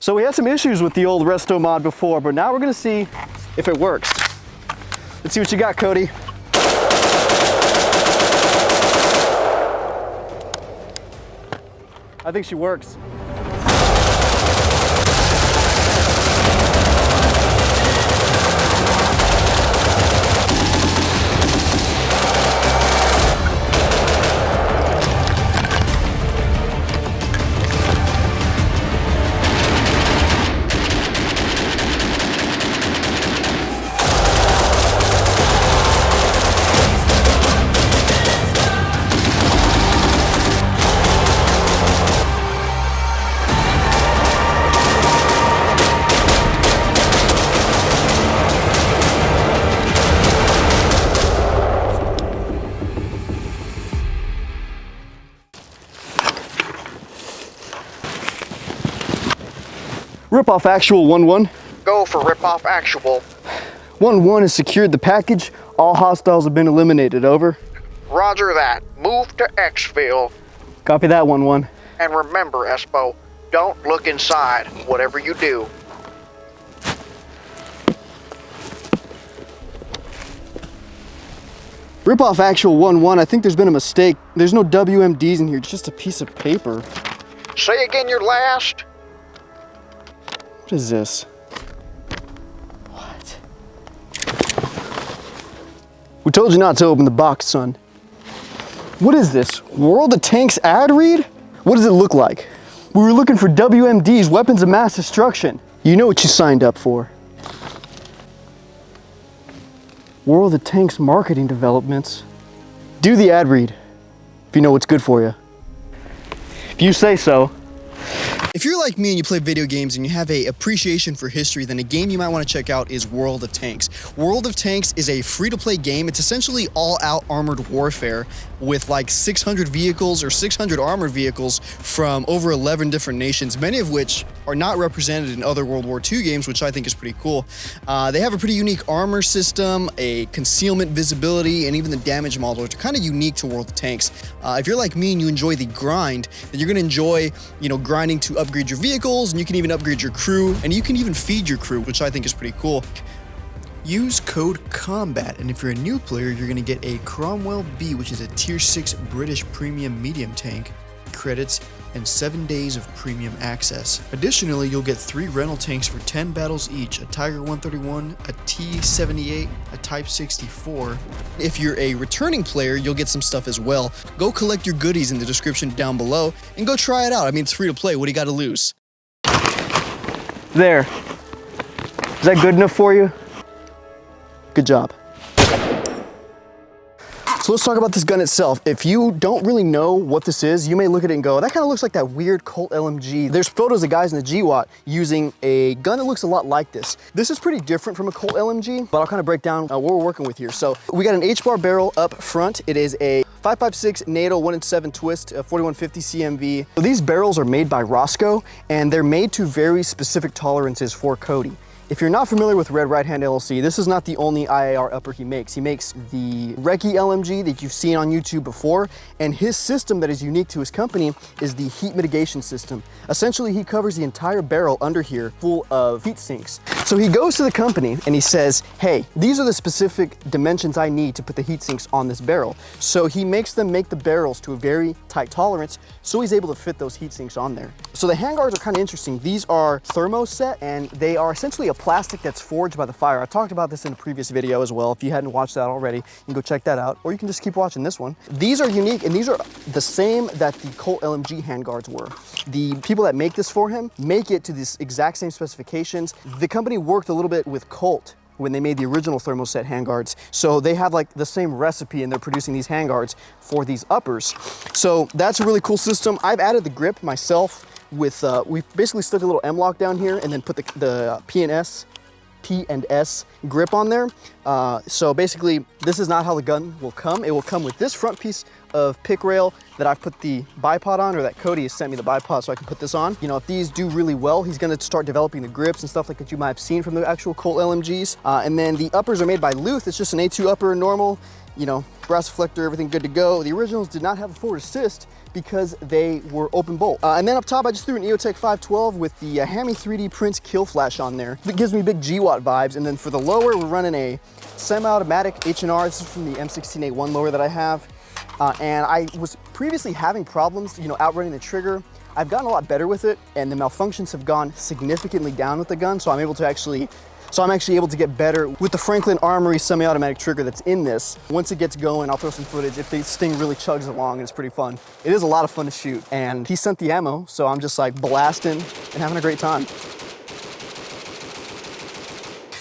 So we had some issues with the old Resto-Mod before, but now we're gonna see if it works. Let's see what you got, Cody. I think she works. Rip-off actual 1-1. Go for rip-off actual. 1-1 has secured the package. All hostiles have been eliminated, over. Roger that. Move to exfil. Copy that, 1-1. And remember, Espo, don't look inside, whatever you do. Rip-off actual 1-1, I think there's been a mistake. There's no WMDs in here, it's just a piece of paper. Say again your last. What is this? What? We told you not to open the box, son. What is this? World of Tanks ad read? What does it look like? We were looking for WMDs, weapons of mass destruction. You know what you signed up for. World of Tanks marketing developments. Do the ad read if you know what's good for you. If you say so. If you're like me and you play video games and you have an appreciation for history, then a game you might want to check out is World of Tanks. World of Tanks is a free-to-play game. It's essentially all-out armored warfare with like 600 vehicles or 600 armored vehicles from over 11 different nations, many of which are not represented in other World War II games, which I think is pretty cool. They have a pretty unique armor system, a concealment visibility, and even the damage model, which are kind of unique to World of Tanks. If you're like me and you enjoy the grind, then you're going to enjoy, grinding to upgrade your vehicles, and you can even upgrade your crew, and you can even feed your crew, which I think is pretty cool. Use code COMBAT, and if you're a new player, you're going to get a Cromwell B, which is a Tier 6 British premium medium tank, credits, and 7 days of premium access. Additionally, you'll get 3 rental tanks for 10 battles each, a Tiger 131, a T-78, a Type 64. If you're a returning player, you'll get some stuff as well. Go collect your goodies in the description down below, and go try it out. I mean, it's free to play. What do you got to lose? There. Is that good enough for you? Good job. So let's talk about this gun itself. If you don't really know what this is, you may look at it and go, that kind of looks like that weird Colt LMG. There's photos of guys in the ·GWOT using a gun that looks a lot like this. This is pretty different from a Colt LMG, but I'll kind of break down what we're working with here. So we got an H-bar barrel up front. It is a 5.56 NATO 1-in-7 twist, 4150 CMV. So these barrels are made by Roscoe, and they're made to very specific tolerances for Cody. If you're not familiar with Red Right Hand LLC, this is not the only IAR upper he makes. He makes the RAAC LMG that you've seen on YouTube before, and his system that is unique to his company is the heat mitigation system. Essentially, he covers the entire barrel under here full of heat sinks. So he goes to the company and he says, hey, these are the specific dimensions I need to put the heat sinks on this barrel. So he makes them make the barrels to a very tight tolerance, so he's able to fit those heat sinks on there. So the handguards are kind of interesting. These are thermoset, and they are essentially a plastic that's forged by the fire. I talked about this in a previous video as well. If you hadn't watched that already, you can go check that out, or you can just keep watching this one. These are unique, and these are the same that the Colt LMG handguards were. The people that make this for him make it to this exact same specifications. The company worked a little bit with Colt when they made the original thermoset handguards. So they have like the same recipe, and they're producing these handguards for these uppers. So that's a really cool system. I've added the grip myself with, we basically stuck a little M-lock down here and then put the P and S grip on there. So basically, this is not how the gun will come. It will come with this front piece of pick rail that I've put the bipod on, or that Cody has sent me the bipod so I can put this on. You know, if these do really well, he's gonna start developing the grips and stuff like that you might have seen from the actual Colt LMGs. And then the uppers are made by Luth. It's just an A2 upper, normal, you know, brass reflector, everything good to go. The originals did not have a forward assist because they were open bolt. And then up top, I just threw an EOTech 512 with the Hami 3D Print kill flash on there. It gives me big 𝑔 vibes. And then for the lower, we're running a semi-automatic H&R. This is from the M16A1 lower that I have. And I was previously having problems, outrunning the trigger. I've gotten a lot better with it, and the malfunctions have gone significantly down with the gun, so I'm actually able to get better with the Franklin Armory semi-automatic trigger that's in this. Once it gets going, I'll throw some footage if this thing really chugs along, and it's pretty fun. It is a lot of fun to shoot, and he sent the ammo, so I'm just like blasting and having a great time.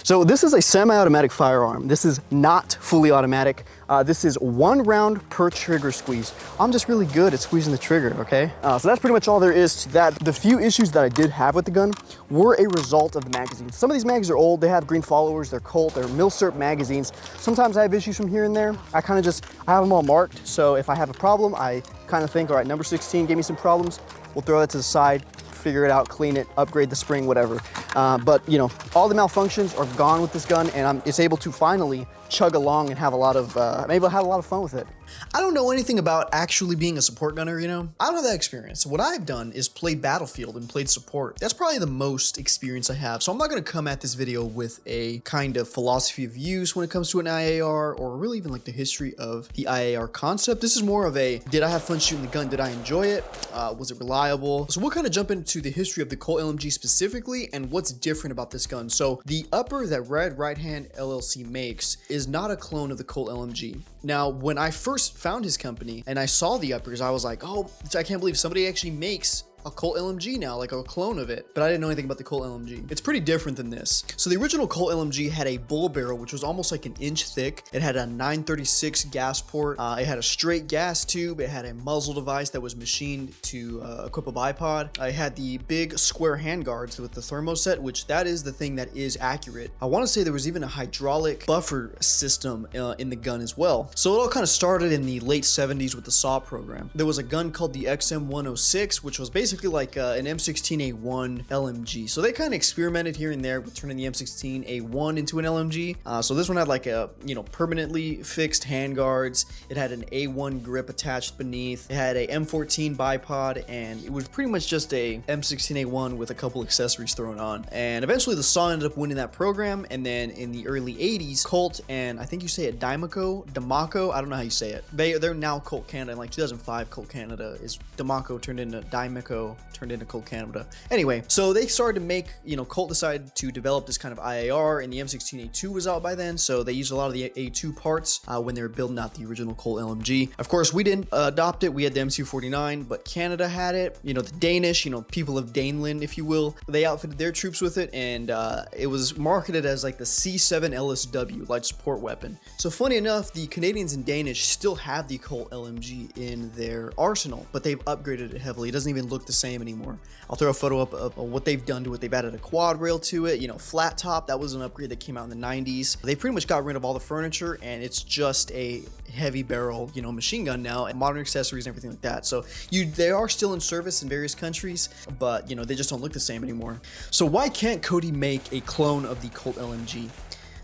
So this is a semi-automatic firearm. This is not fully automatic. This is 1 round per trigger squeeze. I'm just really good at squeezing the trigger, okay? So that's pretty much all there is to that. The few issues that I did have with the gun were a result of the magazines. Some of these mags are old, they have green followers, they're Colt, they're Milsurp magazines. Sometimes I have issues from here and there. I have them all marked, so if I have a problem, I kind of think, all right, number 16 gave me some problems, we'll throw that to the side, figure it out, clean it, upgrade the spring, whatever. But all the malfunctions are gone with this gun, and it's able to finally chug along and have a lot of, I'm able to have a lot of fun with it. I don't know anything about actually being a support gunner, I don't have that experience. What I've done is played Battlefield and played support. That's probably the most experience I have. So I'm not gonna come at this video with a kind of philosophy of use when it comes to an IAR, or really even like the history of the IAR concept. This is more of a, did I have fun shooting the gun? Did I enjoy it? Was it reliable? So we'll kind of jump into the history of the Colt LMG specifically and what's different about this gun. So the upper that Red Right Hand LLC makes is not a clone of the Colt LMG. Now, when I first found his company and I saw the uppers, I was like, oh, I can't believe somebody actually makes a Colt LMG now, like a clone of it. But I didn't know anything about the Colt LMG. It's pretty different than this. So the original Colt LMG had a bull barrel, which was almost like 1 inch thick. It had a 936 gas port. It had a straight gas tube. It had a muzzle device that was machined to equip a bipod. I had the big square handguards with the thermoset, which that is the thing that is accurate. I want to say there was even a hydraulic buffer system in the gun as well. So it all kind of started in the late 70s with the SAW program. There was a gun called the XM106, which was basically like an M16A1 LMG. So they kind of experimented here and there with turning the M16A1 into an LMG. So this one had like a, permanently fixed handguards. It had an A1 grip attached beneath. It had a M14 bipod, and it was pretty much just a M16A1 with a couple accessories thrown on. And eventually the SAW ended up winning that program. And then in the early 80s, Colt, and I think you say it Damaco, I don't know how you say it. They're now Colt Canada. In like 2005, Colt Canada is Damaco turned into Damaco, turned into Colt Canada. Anyway, so they started to make, Colt decided to develop this kind of IAR, and the M16A2 was out by then, so they used a lot of the A2 parts when they were building out the original Colt LMG. Of course, we didn't adopt it. We had the M249, but Canada had it. The Danish, people of Daneland, if you will, they outfitted their troops with it, and it was marketed as like the C7 LSW, light support weapon. So funny enough, the Canadians and Danish still have the Colt LMG in their arsenal, but they've upgraded it heavily. It doesn't even look the same anymore. I'll throw a photo up of what they've done to it. They've added a quad rail to it, flat top. That was an upgrade that came out in the 90s. They pretty much got rid of all the furniture, and it's just a heavy barrel, machine gun now, and modern accessories and everything like that. So they are still in service in various countries, but they just don't look the same anymore. So why can't Cody make a clone of the Colt LMG?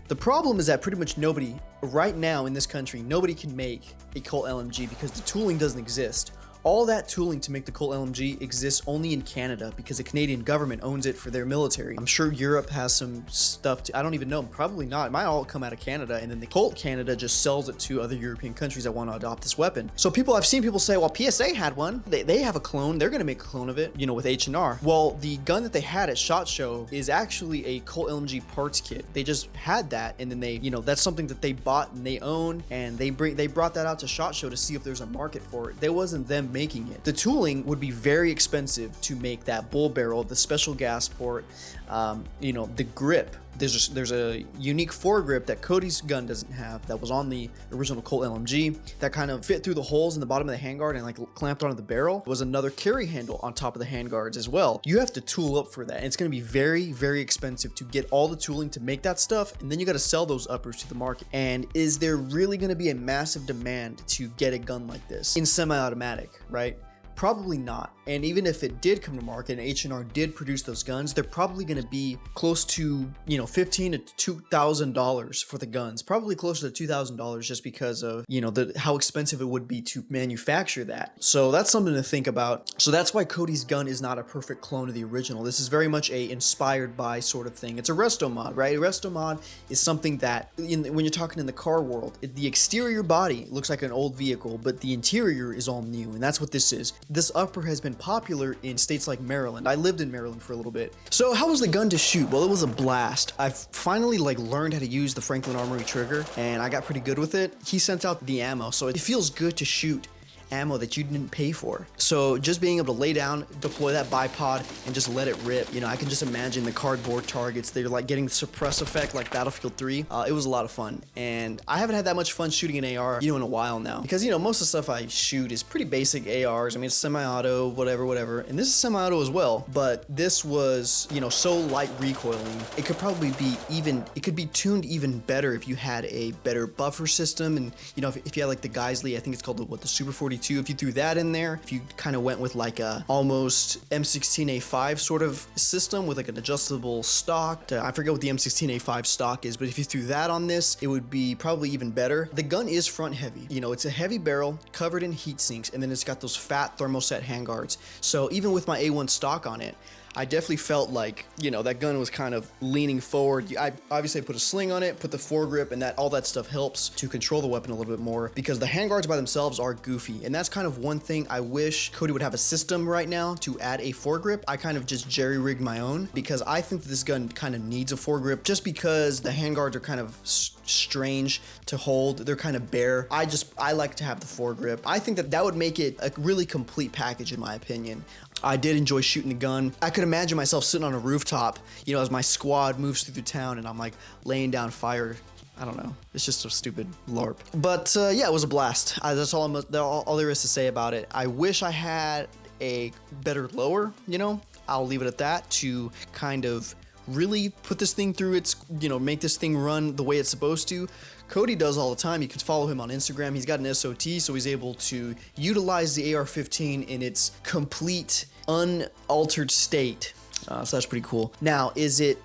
The problem is that pretty much nobody right now in this country, nobody can make a Colt LMG because the tooling doesn't exist. All that tooling to make the Colt LMG exists only in Canada because the Canadian government owns it for their military. I'm sure Europe has some stuff, I don't even know, probably not. It might all come out of Canada, and then the Colt Canada just sells it to other European countries that want to adopt this weapon. So I've seen people say, well, PSA had one. They have a clone. They're going to make a clone of it, with H&R. Well, the gun that they had at SHOT Show is actually a Colt LMG parts kit. They just had that, and then they, that's something that they bought and they own, and they brought that out to SHOT Show to see if there's a market for it. There wasn't them making it. The tooling would be very expensive to make that bull barrel, the special gas port, the grip. There's a unique foregrip that Cody's gun doesn't have that was on the original Colt LMG that kind of fit through the holes in the bottom of the handguard and like clamped onto the barrel. There was another carry handle on top of the handguards as well. You have to tool up for that, and it's going to be very, very expensive to get all the tooling to make that stuff, and then you got to sell those uppers to the market. And is there really going to be a massive demand to get a gun like this in semi-automatic, right? Probably not. And even if it did come to market and H&R did produce those guns, they're probably going to be close to, you know, $1,500 to $2,000 for the guns. Probably closer to $2,000 just because of, you know, how expensive it would be to manufacture that. So that's something to think about. So that's why Cody's gun is not a perfect clone of the original. This is very much a inspired by sort of thing. It's a Resto-Mod, right? A Resto-Mod is something that when you're talking in the car world, the exterior body looks like an old vehicle, but the interior is all new. And that's what this is. This upper has been popular in states like Maryland. I lived in Maryland for a little bit. So how was the gun to shoot? Well, it was a blast. I finally learned how to use the Franklin Armory trigger, and I got pretty good with it. He sent out the ammo, so it feels good to shoot ammo that you didn't pay for. So just being able to lay down, deploy that bipod, and just let it rip. You know, I can just imagine the cardboard targets. They're like getting the suppress effect like Battlefield 3. It was a lot of fun. And I haven't had that much fun shooting an AR, you know, in a while now. Because, you know, most of the stuff I shoot is pretty basic ARs. I mean, it's semi-auto, whatever. And this is semi-auto as well. But this was, you know, so light recoiling. It could probably be it could be tuned even better if you had a better buffer system. And, you know, if you had like the Geisley, I think it's called the Super 42. If you threw that in there, if you kind of went with like a almost M16A5 sort of system with like an adjustable stock, I forget what the M16A5 stock is, but if you threw that on this, it would be probably even better. The gun is front heavy. You know, it's a heavy barrel covered in heat sinks, and then it's got those fat thermoset handguards. So even with my A1 stock on it, I definitely felt like, you know, that gun was kind of leaning forward. I obviously put a sling on it, put the foregrip, and all that stuff helps to control the weapon a little bit more, because the handguards by themselves are goofy. And that's kind of one thing I wish Cody would have a system right now to add a foregrip. I kind of just jerry-rigged my own, because I think that this gun kind of needs a foregrip just because the handguards are kind of strange to hold. They're kind of bare. I like to have the foregrip. I think that would make it a really complete package in my opinion. I did enjoy shooting the gun. I could imagine myself sitting on a rooftop, you know, as my squad moves through the town and I'm like laying down fire. I don't know. It's just a stupid LARP. But yeah, it was a blast. That's all there is to say about it. I wish I had a better lower, you know, I'll leave it at that, to kind of really put this thing through its, you know, make this thing run the way it's supposed to. Cody does all the time. You can follow him on Instagram. He's got an SOT, so he's able to utilize the AR-15 in its complete, unaltered state. So that's pretty cool. Now, is it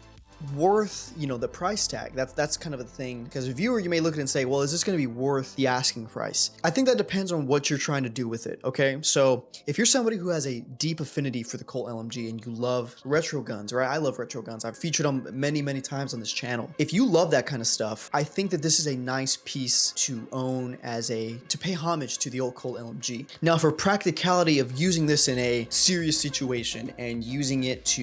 worth, you know, the price tag? That's kind of a thing, because a viewer, you may look at it and say, well, is this going to be worth the asking price? I think that depends on what you're trying to do with it. Okay, so if you're somebody who has a deep affinity for the Colt LMG and you love retro guns, right? I love retro guns. I've featured them many times on this channel. If you love that kind of stuff, I think that this is a nice piece to own to pay homage to the old Colt LMG. Now, for practicality of using this in a serious situation and using it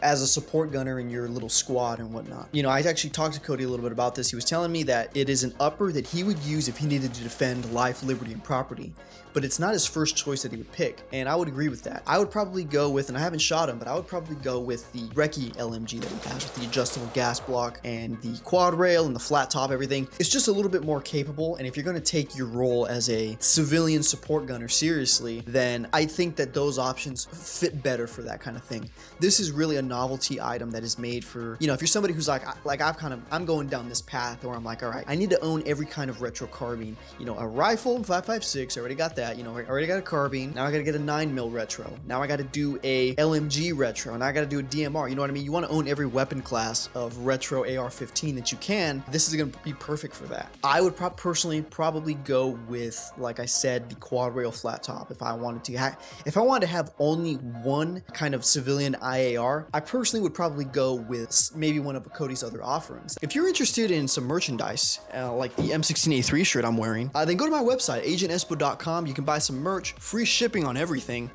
as a support gunner in your little squad and whatnot. You know, I actually talked to Cody a little bit about this. He was telling me that it is an upper that he would use if he needed to defend life, liberty, and property, but it's not his first choice that he would pick, and I would agree with that. I would probably go with, and I haven't shot him, but I would probably go with the Recce LMG that he has with the adjustable gas block and the quad rail and the flat top, everything. It's just a little bit more capable, and if you're going to take your role as a civilian support gunner seriously, then I think that those options fit better for that kind of thing. This is really a novelty item that is made for, you know, if you're somebody who's like I'm going down this path where I'm like, all right, I need to own every kind of retro carbine. You know, a rifle, 5.56, I already got that. You know, I already got a carbine. Now I got to get a 9mm retro. Now I got to do a LMG retro. Now I got to do a DMR. You know what I mean? You want to own every weapon class of retro AR-15 that you can. This is going to be perfect for that. I would personally probably go with, like I said, the quad rail flat top. If I wanted to have only one kind of civilian IAR, I personally would probably go with maybe one of Cody's other offerings. If you're interested in some merchandise, like the M16A3 shirt I'm wearing, then go to my website, agentspo.com. You can buy some merch, free shipping on everything,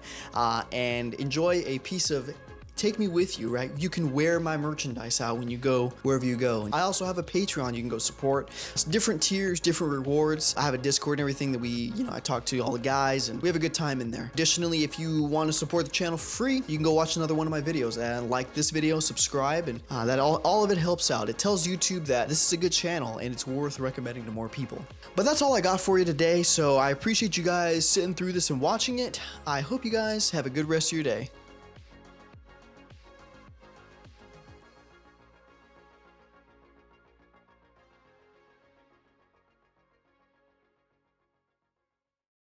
and enjoy a piece of take me with you, right? You can wear my merchandise out when you go wherever you go. I also have a Patreon you can go support. It's different tiers, different rewards. I have a Discord and everything that I talk to all the guys and we have a good time in there. Additionally, if you want to support the channel for free, you can go watch another one of my videos and like this video, subscribe, and that all of it helps out. It tells YouTube that this is a good channel and it's worth recommending to more people. But that's all I got for you today, so I appreciate you guys sitting through this and watching it. I hope you guys have a good rest of your day.